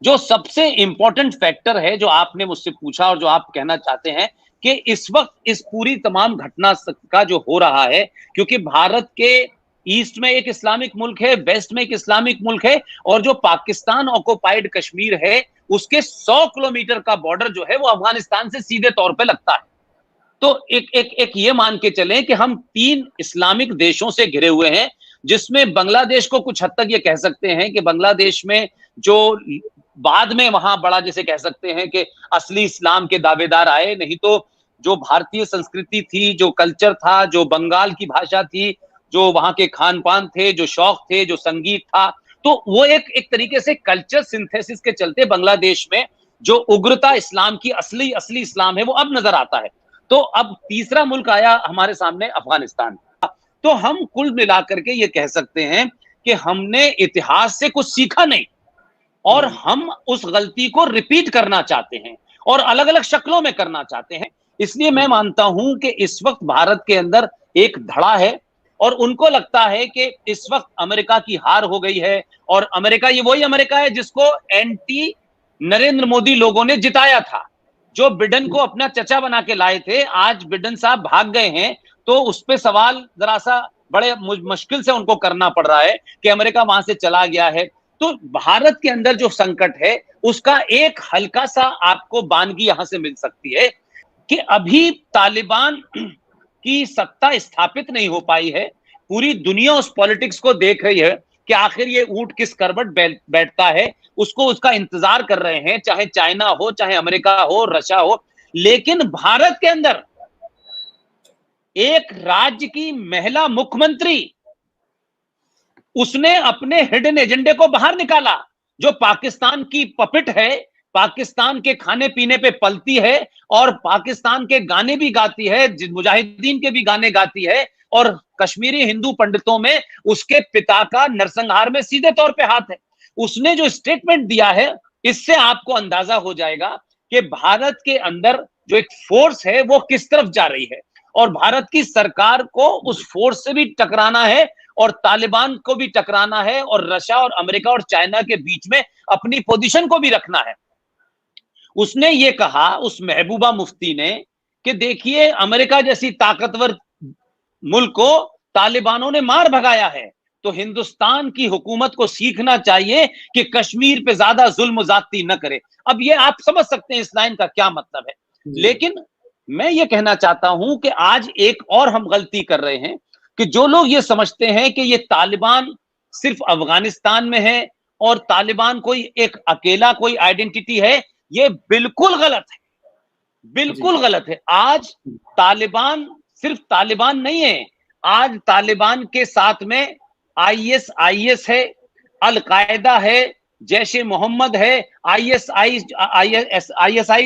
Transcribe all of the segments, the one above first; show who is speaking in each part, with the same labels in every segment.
Speaker 1: जो सबसे important factor है जो आपने मुझसे पूछा और जो आप कहना चाहते हैं कि इस वक्त इस पूरी तमाम घटना का जो हो रहा है, क्योंकि भारत के ईस्ट में एक इस्लामिक मुल्क है, वेस्ट में एक इस्लामिक मुल्क है, और जो पाकिस्तान ऑक्युपाइड कश्मीर है उसके 100 किलोमीटर का बॉर्डर जो है वो अफगानिस्तान से सीधे तौर पे लगता है। तो एक ये मान के चलें कि हम 3 इस्लामिक देशों से घिरे हुए हैं, जिसमें बांग्लादेश को कुछ हद तक ये कह सकते हैं कि बांग्लादेश में जो बाद में वहां बड़ा जैसे कह सकते हैं कि असली इस्लाम के दावेदार आए, नहीं तो जो भारतीय संस्कृति थी, जो कल्चर था, जो बंगाल की भाषा थी, जो वहां के खान पान थे, जो शौक थे, जो संगीत था, तो वो एक एक तरीके से कल्चर सिंथेसिस के चलते बांग्लादेश में जो उग्रता इस्लाम की असली असली इस्लाम है वो अब नजर आता है। तो अब तीसरा मुल्क आया हमारे सामने, अफगानिस्तान। तो हम कुल मिलाकर के ये कह सकते हैं कि हमने इतिहास से कुछ सीखा नहीं, और हम उस गलती को रिपीट करना चाहते हैं और अलग अलग शक्लों में करना चाहते हैं। इसलिए मैं मानता हूं कि इस वक्त भारत के अंदर एक धड़ा है, और उनको लगता है कि इस वक्त अमेरिका की हार हो गई है, और अमेरिका ये वही अमेरिका है जिसको एंटी नरेंद्र मोदी लोगों ने जिताया था, जो बिडेन को अपना चचा बना के लाए थे। आज बिडेन साहब भाग गए हैं, तो उस पर सवाल जरा सा बड़े मुश्किल से उनको करना पड़ रहा है कि अमेरिका वहां से चला गया है। तो भारत के अंदर जो संकट है उसका एक हल्का सा आपको बानगी यहां से मिल सकती है कि अभी तालिबान की सत्ता स्थापित नहीं हो पाई है। पूरी दुनिया उस पॉलिटिक्स को देख रही है कि आखिर ये ऊंट किस करवट बैठता है, उसको उसका इंतजार कर रहे हैं, चाहे चाइना हो, चाहे अमेरिका हो, रशिया हो। लेकिन भारत के अंदर एक राज्य की महिला मुख्यमंत्री, उसने अपने हिडन एजेंडे को बाहर निकाला, जो पाकिस्तान की पपिट है, पाकिस्तान के खाने पीने पे पलती है, और पाकिस्तान के गाने भी गाती है, मुजाहिदीन के भी गाने गाती है, और कश्मीरी हिंदू पंडितों में उसके पिता का नरसंहार में सीधे तौर पे हाथ है। उसने जो स्टेटमेंट दिया है, इससे आपको अंदाजा हो जाएगा कि भारत के अंदर जो एक फोर्स है वो किस तरफ जा रही है, और भारत की सरकार को उस फोर्स से भी टकराना है, और तालिबान को भी टकराना है, और रशिया और अमेरिका और चाइना के बीच में अपनी पोजीशन को भी रखना है। उसने ये कहा, उस महबूबा मुफ्ती ने, कि देखिए अमेरिका जैसी ताकतवर मुल्क को तालिबानों ने मार भगाया है, तो हिंदुस्तान की हुकूमत को सीखना चाहिए कि कश्मीर पे ज्यादा जुल्म ज्यादती न करे। अब ये आप समझ सकते हैं इस लाइन का क्या मतलब है। लेकिन मैं ये कहना चाहता हूं कि आज एक और हम गलती कर रहे हैं कि जो लोग ये समझते हैं कि ये तालिबान सिर्फ अफगानिस्तान में है और तालिबान कोई एक अकेला कोई आइडेंटिटी है, ये बिल्कुल गलत है, बिल्कुल गलत है। आज तालिबान सिर्फ तालिबान नहीं है, आज तालिबान के साथ में आईएस है, अल-कायदा है, जैश ए मोहम्मद है, आईएसआई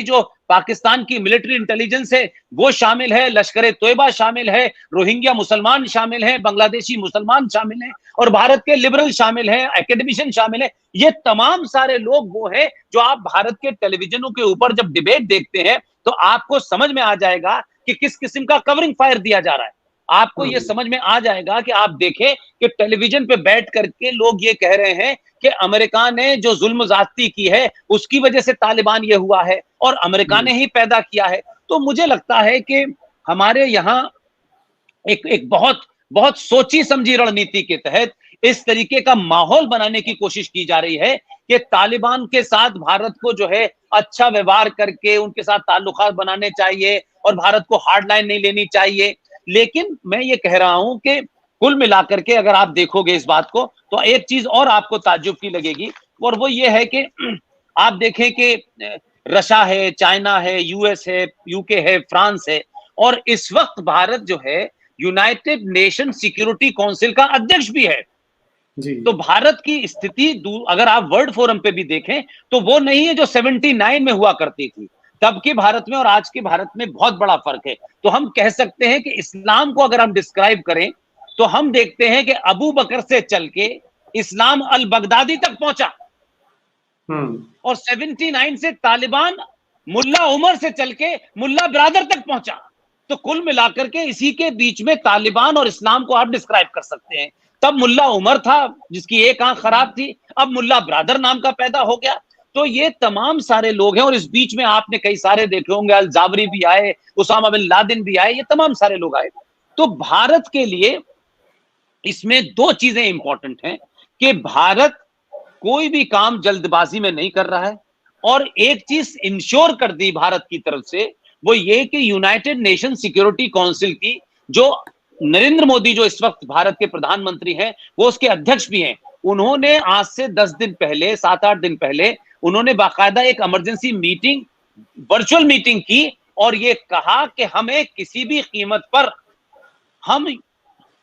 Speaker 1: जो पाकिस्तान की मिलिट्री इंटेलिजेंस है वो शामिल है, लश्कर तोयबा शामिल है, रोहिंग्या मुसलमान शामिल है, बांग्लादेशी मुसलमान शामिल है, और भारत के लिबरल शामिल है, एकेडमिशियन शामिल है। ये तमाम सारे लोग वो हैं जो आप भारत के टेलीविजनों के ऊपर जब डिबेट देखते हैं तो आपको समझ में आ जाएगा कि किस किस्म का कवरिंग फायर दिया जा रहा है। आपको ये समझ में आ जाएगा कि आप देखें कि टेलीविजन पे बैठ करके लोग ये कह रहे हैं कि अमेरिका ने जो जुल्म ज्यादती की है उसकी वजह से तालिबान ये हुआ है, और अमेरिका ने ही पैदा किया है। तो मुझे लगता है कि हमारे यहाँ एक बहुत बहुत सोची समझी रणनीति के तहत इस तरीके का माहौल बनाने की कोशिश की जा रही है कि तालिबान के साथ भारत को जो है अच्छा व्यवहार करके उनके साथ ताल्लुकात बनाने चाहिए, और भारत को हार्ड लाइन नहीं लेनी चाहिए। लेकिन मैं ये कह रहा हूं कि कुल मिलाकर के अगर आप देखोगे इस बात को, तो एक चीज और आपको ताज्जुब की लगेगी, और वो ये है कि आप देखें कि रशिया है, चाइना है, यूएस है, यूके है, फ्रांस है, और इस वक्त भारत जो है यूनाइटेड नेशन सिक्योरिटी काउंसिल का अध्यक्ष भी है। तो भारत की स्थिति अगर आप वर्ल्ड फोरम पे भी देखें तो वो नहीं है जो 79 में हुआ करती थी। तब के भारत में और आज के भारत में बहुत बड़ा फर्क है। तो हम कह सकते हैं कि इस्लाम को अगर हम डिस्क्राइब करें तो हम देखते हैं कि अबू बकर से चल के इस्लाम अल बगदादी तक पहुंचा, और 79 से तालिबान मुल्ला उमर से चल के मुल्ला ब्रादर तक पहुंचा। तो कुल मिलाकर के इसी के बीच में तालिबान और इस्लाम को आप डिस्क्राइब कर सकते हैं। तब मुल्ला उमर था जिसकी एक आंख खराब थी, अब मुल्ला ब्रादर नाम का पैदा हो गया। तो ये तमाम सारे लोग हैं, और इस बीच में आपने कई सारे देखे होंगे, अल जाबरी भी आए, उसामा बिन लादेन भी आए, ये तमाम सारे लोग आए। तो भारत के लिए इसमें दो चीजें इंपॉर्टेंट हैं कि भारत कोई भी काम जल्दबाजी में नहीं कर रहा है, और एक चीज इंश्योर कर दी भारत की तरफ से, वो ये कि यूनाइटेड नेशन सिक्योरिटी काउंसिल की, जो नरेंद्र मोदी जो इस वक्त भारत के प्रधानमंत्री हैं, वो उसके अध्यक्ष भी हैं, उन्होंने आज से 10 दिन पहले, 7-8 दिन पहले, उन्होंने बाकायदा एक इमरजेंसी मीटिंग, वर्चुअल मीटिंग की, और ये कहा कि हमें किसी भी कीमत पर हम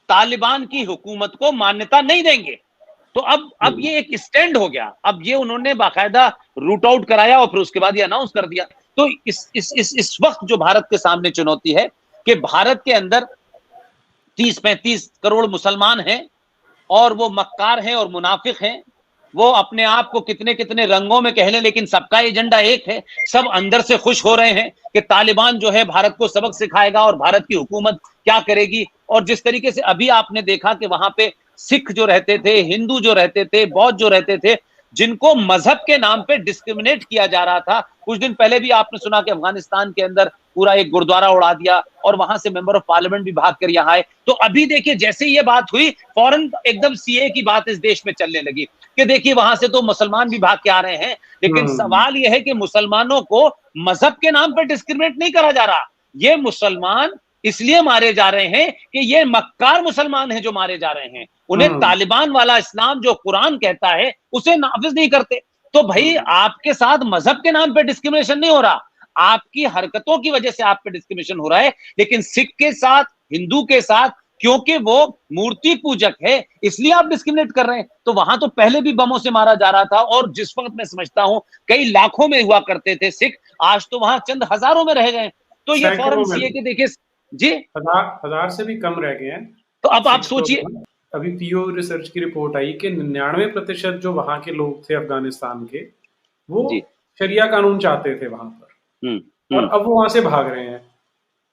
Speaker 1: तालिबान की हुकूमत को मान्यता नहीं देंगे। तो अब ये एक स्टैंड हो गया। अब ये उन्होंने बाकायदा रूट आउट कराया और फिर उसके बाद ये अनाउंस कर दिया। तो इस वक्त जो भारत के सामने चुनौती है कि भारत के अंदर 30-35 करोड़ मुसलमान हैं, और वो मक्कार हैं और मुनाफिक हैं, वो अपने आप को कितने कितने रंगों में कह लें, लेकिन सबका एजेंडा एक है। सब अंदर से खुश हो रहे हैं कि तालिबान जो है भारत को सबक सिखाएगा और भारत की हुकूमत क्या करेगी। और जिस तरीके से अभी आपने देखा कि वहां पे सिख जो रहते थे, हिंदू जो रहते थे, बौद्ध जो रहते थे, जिनको मजहब के नाम पे डिस्क्रिमिनेट किया जा रहा था। कुछ दिन पहले भी आपने सुना कि अफगानिस्तान के अंदर पूरा एक गुरुद्वारा उड़ा दिया और वहां से मेंबर ऑफ पार्लियामेंट भी भाग कर यहाँ आए। तो अभी देखिए, जैसे ये बात हुई, फौरन एकदम सीए की बात इस देश में चलने लगी कि देखिए वहां से तो मुसलमान भी भाग के आ रहे हैं। लेकिन सवाल यह है कि मुसलमानों को मजहब के नाम पर डिस्क्रिमिनेट नहीं करा जा रहा। ये मुसलमान इसलिए मारे जा रहे हैं कि ये मक्कार मुसलमान हैं जो मारे जा रहे हैं। उन्हें तालिबान वाला इस्लाम जो कुरान कहता है उसे नाफिज नहीं करते। तो भाई, आपके साथ मजहब के नाम पे डिस्क्रिमिनेशन नहीं हो रहा, आपकी हरकतों की वजह से आप पे डिस्क्रिमिनेशन हो रहा है। लेकिन सिख के साथ, हिंदू के साथ, क्योंकि वो मूर्ति पूजक है, इसलिए आप डिस्क्रिमिनेट कर रहे हैं। तो वहां तो पहले भी बमों से मारा जा रहा था, और जिस वक्त मैं समझता हूं कई लाखों में हुआ करते थे सिख, आज तो वहां चंद हजारों में रह गए। तो ये फौरन सीए के देखिए जी,
Speaker 2: हजार से भी कम रह गए हैं।
Speaker 1: तो अब आप सोचिए,
Speaker 2: अभी पीओ रिसर्च की रिपोर्ट आई कि 99% जो वहां के लोग थे अफगानिस्तान के, वो शरिया कानून चाहते थे वहां पर, और अब वो वहां से भाग रहे हैं।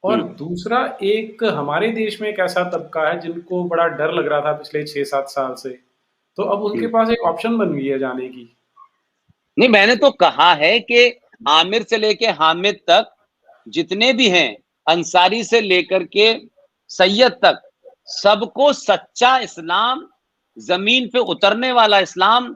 Speaker 2: और दूसरा, एक हमारे देश में एक ऐसा तबका है जिनको बड़ा डर लग रहा था पिछले 6-7 साल से, तो अब उनके पास एक ऑप्शन बन गई है जाने की।
Speaker 1: नहीं, मैंने तो कहा है कि आमिर से लेके हामिद तक जितने भी हैं, अंसारी से लेकर के सैयद तक, सबको सच्चा इस्लाम, जमीन पे उतरने वाला इस्लाम,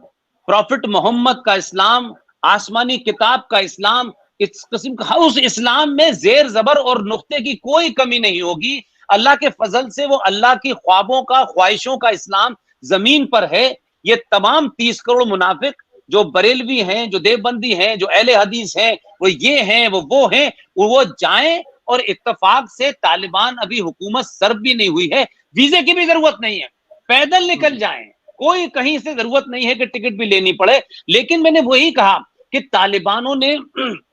Speaker 1: प्रॉफिट मोहम्मद का इस्लाम, आसमानी किताब का इस्लाम, इस किस्म का उस इस्लाम में जेर जबर और नुक्ते की कोई कमी नहीं होगी। अल्लाह के फजल से वो अल्लाह की ख्वाबों का, ख्वाहिशों का इस्लाम जमीन पर है। ये तमाम 30 करोड़ मुनाफिक जो बरेलवी हैं, जो देवबंदी हैं, जो अहले हदीस हैं, वो ये हैं, वो हैं, वो जाएं, और इत्तेफाक से तालिबान अभी हुकूमत सर्व भी नहीं हुई है, वीजे की भी जरूरत नहीं है, पैदल निकल जाएं, कोई कहीं से जरूरत नहीं है कि टिकट भी लेनी पड़े। लेकिन मैंने वही कहा कि तालिबानों ने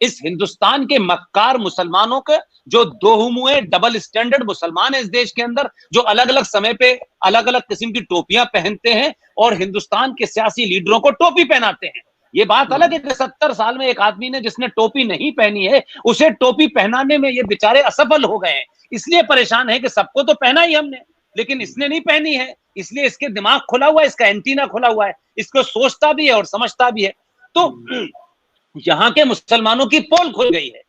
Speaker 1: इस हिंदुस्तान के मक्कार मुसलमानों के, जो दोहुमुए डबल स्टैंडर्ड मुसलमान है इस देश के अंदर, जो अलग अलग समय पे अलग अलग किस्म की टोपियां पहनते हैं और हिंदुस्तान के सियासी लीडरों को टोपी पहनाते हैं। ये बात अलग है कि 70 साल में एक आदमी ने जिसने टोपी नहीं पहनी है, उसे टोपी पहनाने में ये बेचारे असफल हो गए हैं, इसलिए परेशान है कि सबको तो पहना ही हमने, लेकिन इसने नहीं पहनी है, इसलिए इसके दिमाग खुला हुआ है, इसका एंटीना खुला हुआ है, इसको सोचता भी है और समझता भी है। तो यहाँ के मुसलमानों की पोल खुल गई है।